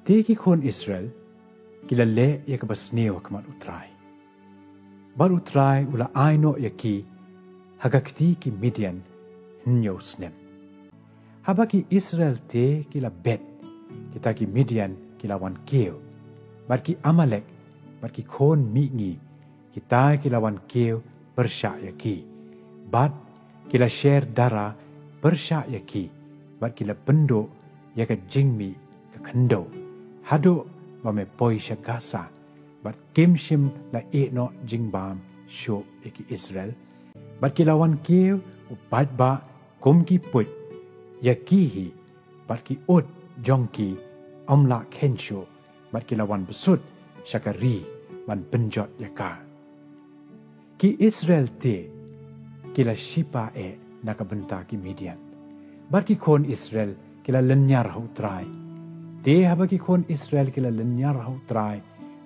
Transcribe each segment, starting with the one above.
Teki kon Israel kila le ya kabasneo kamat utrai. Bar utrai ula aino yaki hagakti ki Midian hinyo snem. Habaki Israel te kila bet kita ki Midian kila wan keo. Bar ki Amalek bar ki kon mingi kita kila wan keo persyak yaki. Bat kila share dara persyak yaki. Bat kila penduk yaka jingmi ke kendo. Hado bame poi syagasa. Bat kimshim la no jingbam syok yaki Israel. Bat kila wan keo upat ba kumki put. Yakihi bat ki ut jongki omla kensyo. Bat kila wan besut syakari wan penjot yaka. Ki Israel te kila shipa nakabenta ki Midian. Bat ki kon Israel kila lenyar hau trai. Te habaki kon Israel kila lenyar hau trai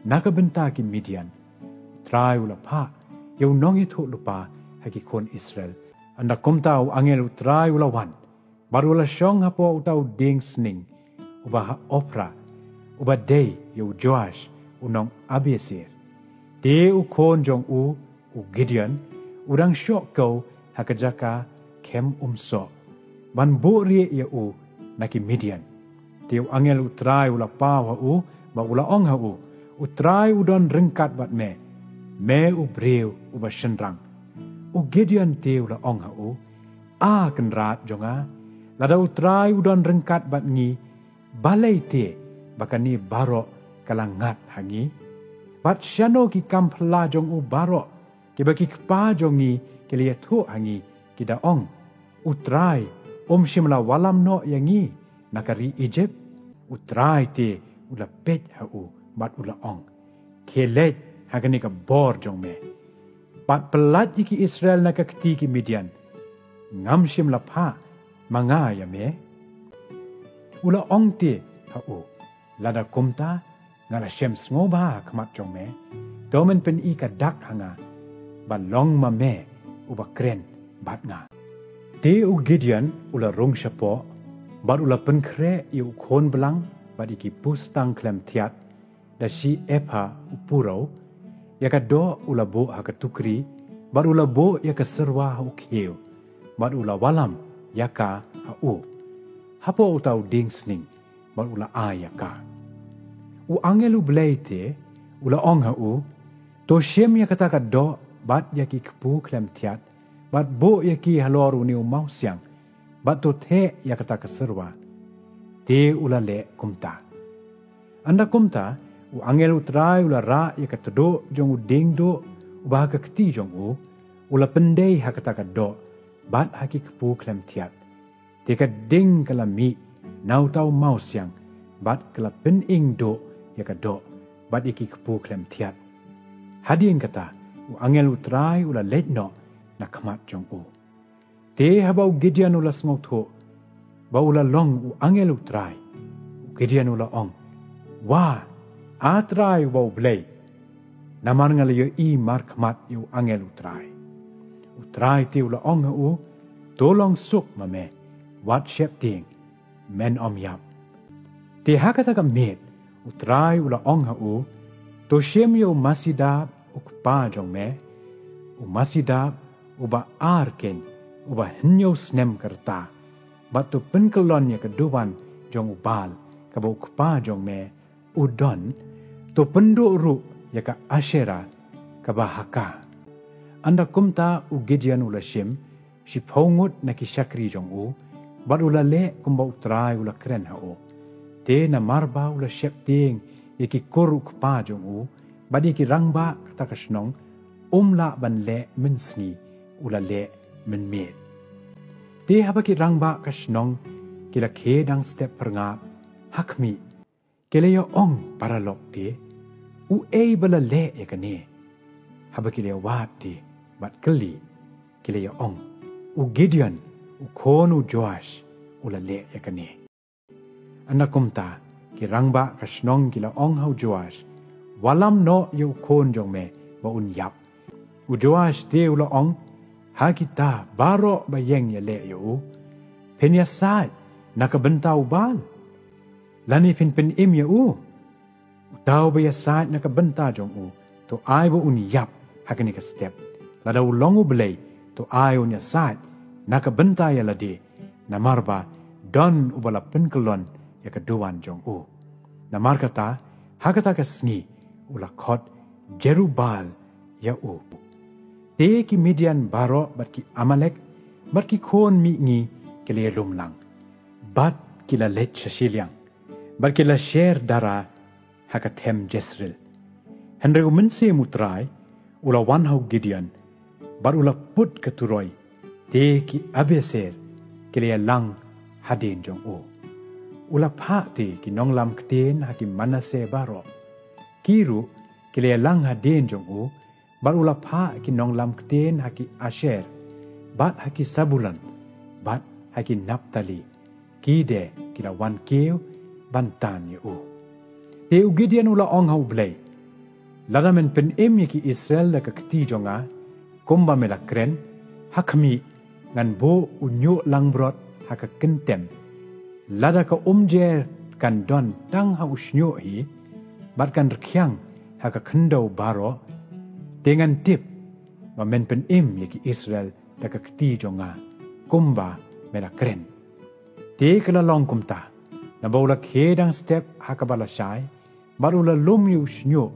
nakabenta ki Midian. Trai ula pa yau nongi tu lupa haki kon Israel. Anda komtau angel utrai ula wan. Baru ula syong hapo utau ding sning. Uba ha opera. Uba day yau Joash unong Abiesir. Te u kon jong u Gideon. Urang syok kau hakajaka kem umso. Ban buri ya u naki Midian. Tiu angel utrai ula pa wa u ba ula ong ha u. Utrai udon rengkat bat me. Me u breu u ba shenrang. U Gideon tiu ula ong ha u. A kenrat jonga. Lada utrai udon rengkat bat ngi. Balai te bakani barok kalangat hangi. Bat syano ki kampla jong u barok. Ki baki kepa jongi ki liat hu hangi. Ki da ong. Utrai shimla walam no yangi. Nakari Egypt. Utrai te ula pet ha u bat ula ong. Kelet hagani ka bor jong me. Pat pelat ki Israel nakakti ki Midian. Ngam shimla pa manga ya me. Ula ong te ha u. Lada kumta ngala shem sngoba kamat jong me. Domen pen i ka dak hanga. Balong ma me uba kren bat nga. Te u Gideon ula rung syapo. Bat ula penkre i u kon belang. Bat iki pustang klem tiat. Da si epa upuro. Yaka do ula bo haka tukri. Bat ula bo yaka serwa ha ukeo. Bat ula walam yaka ha u. Hapo utau ding sning. Bat ula a yaka. U angelu belai te. Ula ong ha u. To shem yaka taka do. Bat yaki kepu klem tiat. Bat bo yaki haloru ni umau siang. Bat to te yakata keserwa. Te ula le kumta. Anda kumta. U angel utrai ula ra yakatado jong u ding do. Uba haka keti jong u. Ula pendai hakata ka do. Bat haki kepu klem tiat. Te ka ding kala mi. Nau tau mau siang. Bat kala pen ing do yakado. Bat iki kepu klem tiat. Hadin kata. U angel utrai ula let no. Nakamat jong u. Te habau Gideon ula sngok ho. Ba ula long u angel utrai. U Gideon ula ong. Wah. Atrai u bau blay. Namar ngala yo i mar kamat yu angel utrai. Utrai te ula ong ha u. Tolong suk mame. Wat shep ting. Men om yap. Te hakata ka met. Utrai ula ong ha u. To shem yo masidab u kpa jong me. U masidab uba arken. Uba hinyo snem kerta. Bat to penkelon ya keduan jong ubal. Kabau kpa jong me. Udon. To penduk ru ya ka Asyera. Kabahaka. Anda kumta u Gideon ula shim. Si paungut na ki syakri jong u. Bat ula le kumba utrai ula keren ha u. Te na marba ula syep ting. Ya ki koru kpa jong u. Bat ya ki rangba kata kasnong. La ban le mensngi. Ula le menmet. Te habaki rangba kasnong kila kedang step perngap hakmi kila yo ong paralok te u bala le ya kane habaki le wat te bat keli kila yo ong u Gideon u konu Joash ula le ya kane anakumta ki rangba kasnong kila ong hau Joash walam no yo kon jong me ba un yap u Joash te ula ong Hakita baro bayeng ya le yo. Penyasat nakabentau bal. lani pen im ya tau ba ya saat na ka benta jong to ai bo un yap hakani ka step la da longu belai to ai un ya saat na ka benta ya lade na marba don ubala pen kelon ya ka duan jong na markata hakata ka sni ula khot Jerubal ya te ki Midian baro bat ki Amalek bat ki khon mi ngi ke le lumlang bat ki la let shashiliang bat ki la share dara hakathem Jezreel henre umense mutrai ula wan hau Gideon bar ula put keturoi te ki Abeser ke le lang hadin jong ula pha te ki nonglam kten hakim Manase baro kiru kile lang hadin jong bar ula pha ki nonglam kten haki Asher bat haki Sabulan bat haki Naptali kide kila wan keu bantan ye te Gideon ula ong hau blai ladamen pen em ye ki Israel la ka kti jonga komba mela kren hakmi ngan bo unyo langbrot haka kentem lada ka umjer kan don tang ha usnyo hi bat kan rkyang haka khendau baro dengan tip ma men pen im ye ki Israel da ka kti jonga kumba mera kren te kala long kumta na bola khedang step haka bala shai barula lum yu snyo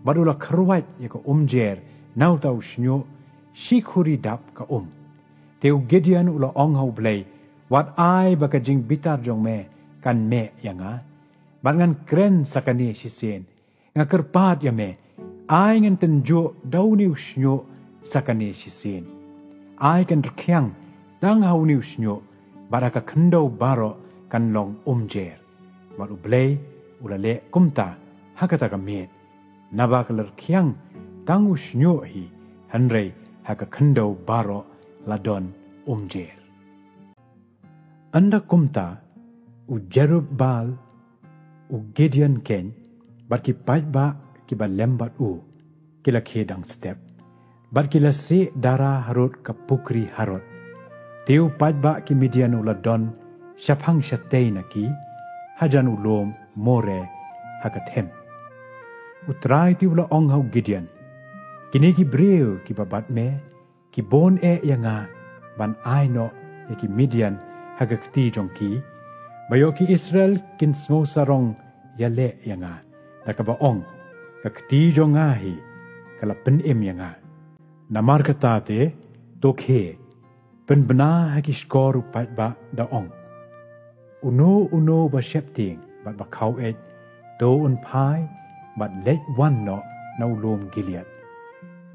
barula khrwait ye ka umjer nauta usnyo shikhuri dap ka te Gideon ula ong hau blai wat ai baka jing bitar jong me kan me yanga bangan kren sakani sisen nga kerpat ya me ai ngan tenjo dauni usnyo sakani sisen ai kan rkyang dang hauni usnyo baraka khendo baro kan long umjer baru blai ula le kumta hakata ka me nabak lerkyang dang usnyo hi hanrei haka khendo baro ladon umjer anda kumta u Jerubal u Gideon ken bat ki ba ki ba lembat kila khedang step bat kila se dara harut ka pukri harut teu ba ki Midian ula don shaphang shatei na ki hajan ulom more hakathem utrai ti ula ong hau Gideon kini ki breu ki babat me ki bon yanga ban aino ye ki Midian hagakti jongki bayo ki Israel kin sngo sarong yale yanga nakabaong kakti jonga hi kala pen em yanga namar katate tokhe pen bna haki skor pat ba da ong uno ba shepting bat ba khau et do un phai bat let wan no no lom Gilead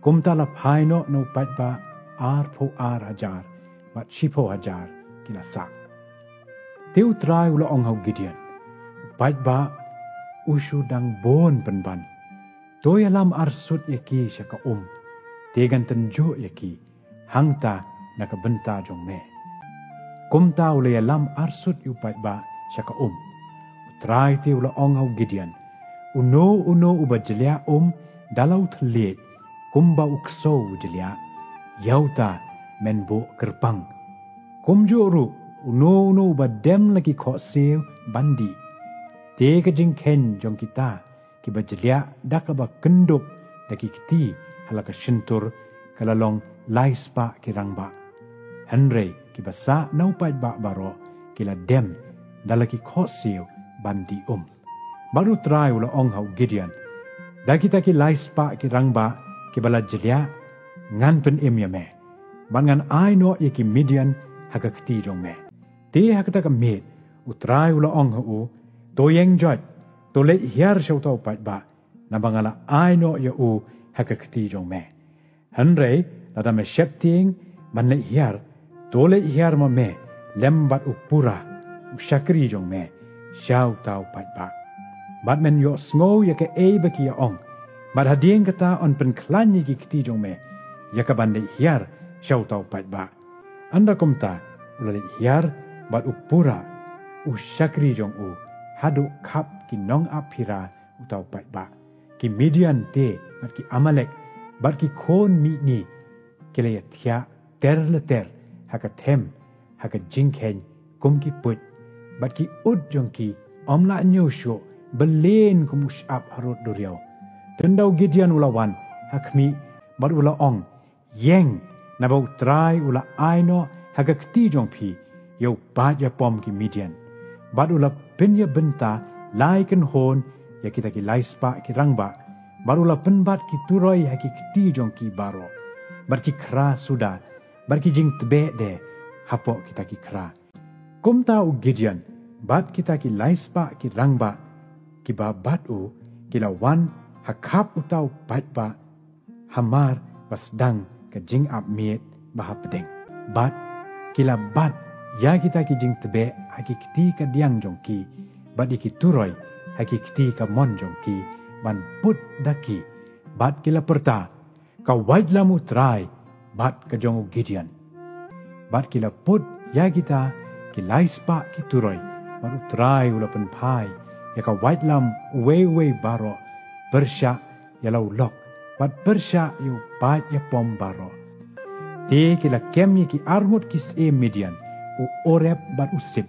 kumta la phai no pat ba ar pho ar hajar bat shipo hajar kila sak teu trai ula ong hau Gideon pat ba usu dang bon penban toy alam arsut yaki shaka tegan tenjo yaki hangta naka benta jong me kumta ula alam arsut yu pat ba shaka trai te ula ong hau Gideon uno uba jelia dalau thlet kumba ukso jelia yauta menbo kerpang kumjuru uno ba dem lagi kho sew bandi te ka jing ken jong kita ki ba jelia dakaba kenduk daki kiti halaka shintur kalalong laispa kirangba henre ki basa nau pai ba baro kila dem dalaki kho sew bandi baru try ula ong hau Gideon daki taki laispa kirangba ki bala jelia ngan pen me bangan ai no ye ki Midian hakakti jong me te hakata ka met utrai ula ong hu to yeng jot to le hiar shau tau pat ba na bangala ai no ye hakakti jong me hanre lada me shepting man le hiar to le hiar ma me lembat upura shakri jong me shau tau pat ba bat men yo sngo ye ke ba ki ong bat hadien kata on pen klan ye ki kti jong me ya ka ban le hiar shau tau pat ba anda kumta ulale hiar bat upura ushakri jong hadu kap ki nong apira utau pat ba ki Midian te bat ki Amalek bat ki khon mi ni kele thia ter haka them haka jingkhen kum ki put bat ki ud jong ki om la nyosho belen kumushap harut duriau tendau Gideon ulawan hakmi bar ula ong yeng nabau trai ula aino hagakti jong pi yau baja pom ki Midian bar ula penya benta laiken hon ya kita ki laispa ki rangba bar ula penbat ki turoi hakikti jong ki baro bar ki kra sudah bar ki jing tebe de hapo kita ki kra kum tau Gideon bat kita ki laispa ki rangba ki ba bat u ki lawan hakap utau bat ba hamar basdang ke jing ap miet bah pedeng bat kila bat ya kita ki jing tebe hakikti ka diang jong ki bat ki turoi hakikti ka mon jong ki ban put daki bat kila perta ka wait lamu trai bat ka jong Gideon bat kila put ya kita ki laispa ki turoi baru trai ula pen pai ya ka wait lam uwe baro bersya ya lau lok bat bersya yu bat ya pom baro te kila kem ya ki armut kis e Midian u orep bat usip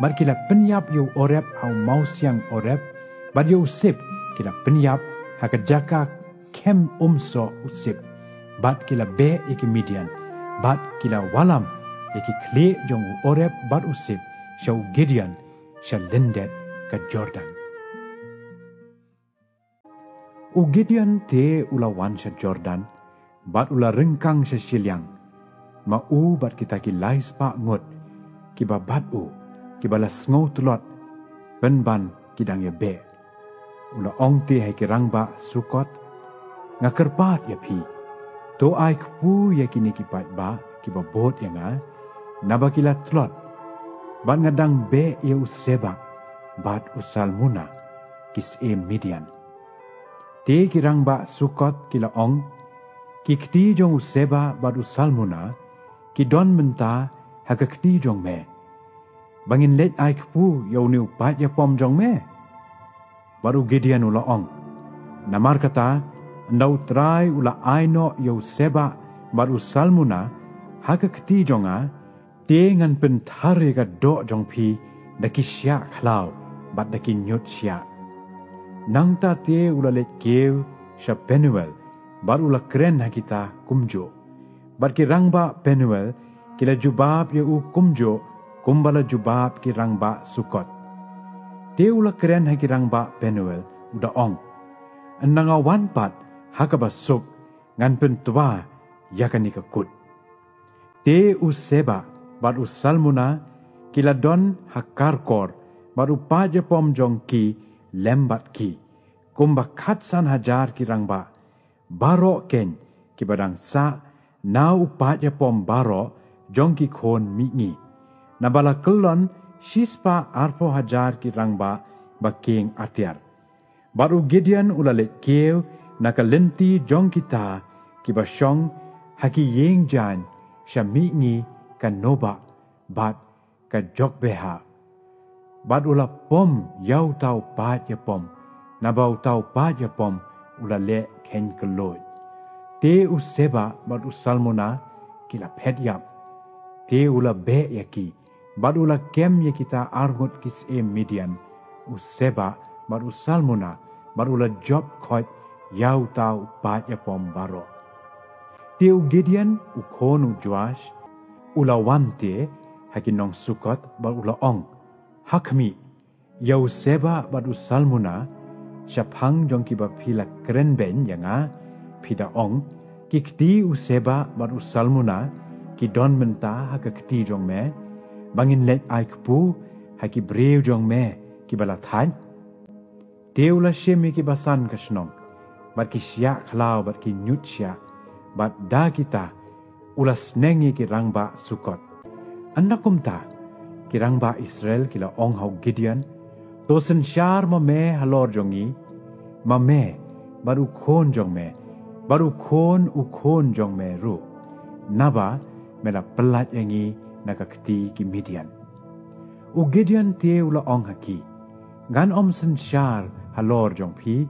bat kila penyap yu orep au mau siang orep bat yu usip kila penyap haka jaka kem umso usip bat kila be ya ki Midian bat kila walam ya ki kle jong u orep bat usip Shau Gideon shall lendet ke Jordan. U Gideon te ulawan sha Jordan, bat ula rengkang sha Shiliang. Ma u bat kita ki lais pa ngot, ki ba bat u, ki ba las ngau tulot, ban ki dang ya be. Ula ong te hai ki rang ba Sukot, nga kerpat ya pi. To ai kpu ya ki ni ki pat ba, ki ba bot ya nga, naba ki la tulot. Bat ngadang be ya useba, bat usalmuna, kis e Midian. Te kirang ba Sukot kila ong, kikti jong useba bat usalmuna, ki don menta hagakti jong me. Bangin let ai kpu ya uni upat ya pom jong me. Baru Gideon ula ong. Namar kata, ndau trai ula aino ya useba bat usalmuna, hagakti jonga, te ngan pentare ka do jong pi daki sya khlau bat daki nyut sya nang ta te ula let keu sha Penuel bat ula kren ha kita kumjo bat ki rangba Penuel kila jubab ya u kumjo kumbala jubab ki rangba Sukot te ula kren ha ki rangba Penuel uda ong nanga wan pat hakaba suk ngan pentwa yakani ka kut te useba bat usalmuna kila don hakarkor baru paja pom jong ki lembat ki kumba khatsan hajar ki rangba baro ken ki badang sa na upaja pom baro jong ki khon mingi nabala kelon shispa arpo hajar ki rangba baking atiar baru Gideon ulale keu nakalenti jong kita ki basyong haki yeng jan syamingi kan noba bat ka jokbeha bat ula pom yau tau pat ya pom nabau tau pat ya pom ula le ken kelot te useba bat usalmona kila pet yap te ula be yaki bat ula kem ya kita argut kis e Midian useba bat usalmona bat ula job khot yau tau pat ya pom baro te u Gideon u khonu Joash ula wante hakinong Sukot bat ula ong hakmi yau seba bat usalmuna syapang jong kiba pila keren ben yanga pida ong kikti useba bat usalmuna ki don menta hakakti jong me bangin let ai kpu haki breu jong me ki bala than teula shemi ki basan kasnong bat ki sya khlau bat ki nyut sya bat da kita ulas nengi ki rangba Sukot. Anda kumta, ki rangba Israel kila ong hau Gideon, to sensyar ma me halor jongi, ma me baru khon jong me, baru khon u khon jong me ru. Naba mela pelat yangi nakakti ki Midian. U Gideon te ula ong haki, gan om sensyar halor jong pi,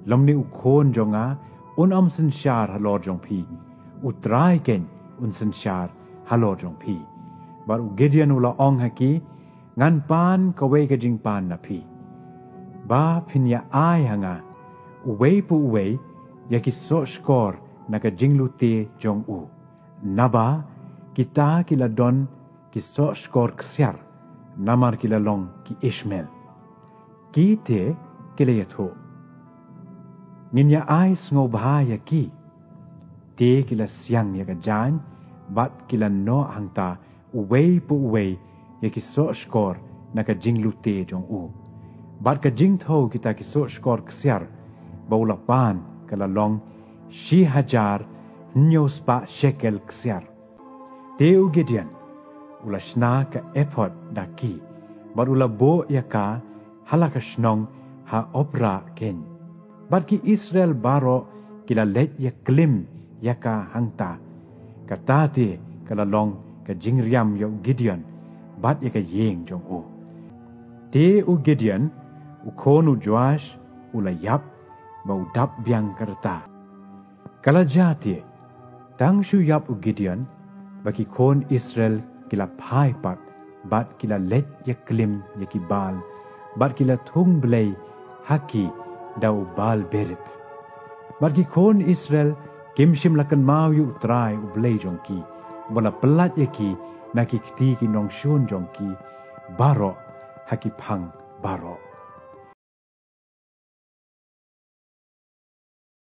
lomni u khon jonga, un om sensyar halor jong pi, utrai ken un sensyar halor jong pi. Baru Gideon ula ong haki, ngan pan kawe ka jing pan na pi. Ba pinya ai hanga, uwe pu uwe, yaki so skor na ka jing lute jong u. Naba, kita kila don ki so skor ksyar, namar kila long ki Ishmael. Ki te kila yatho. Nginya ai sngo bahaya ki. Te kila siang yaka jan, bat kila no hangta uwe pu uwe, yaki so skor na ka jing lute jong u. Bat ka jing thau kita ki so skor ksyar, baula pan kala long 6,000 spa shekel ksyar. Teu Gideon ula shna ka epot daki, bat ula bo yaka halaka shnong ha opra ken. Bat ki Israel baro kila let ya klim yaka hangta, katate kala long ka jingriam yo Gideon, bat yaka yeng jong u. Teu Gideon ukonu Joash ula yap bau dap biang karta. Kala jati tang shu yap u Gideon baki kon Israel kila pai pat bat kila let ya klim ya ki bal bat kila thung blei haki dau bal berit bat ki kon Israel kimshim lakan mau yu trai u blei jongki wala pelat ya ki na ki kti ki nong shun jongki baro haki phang baro.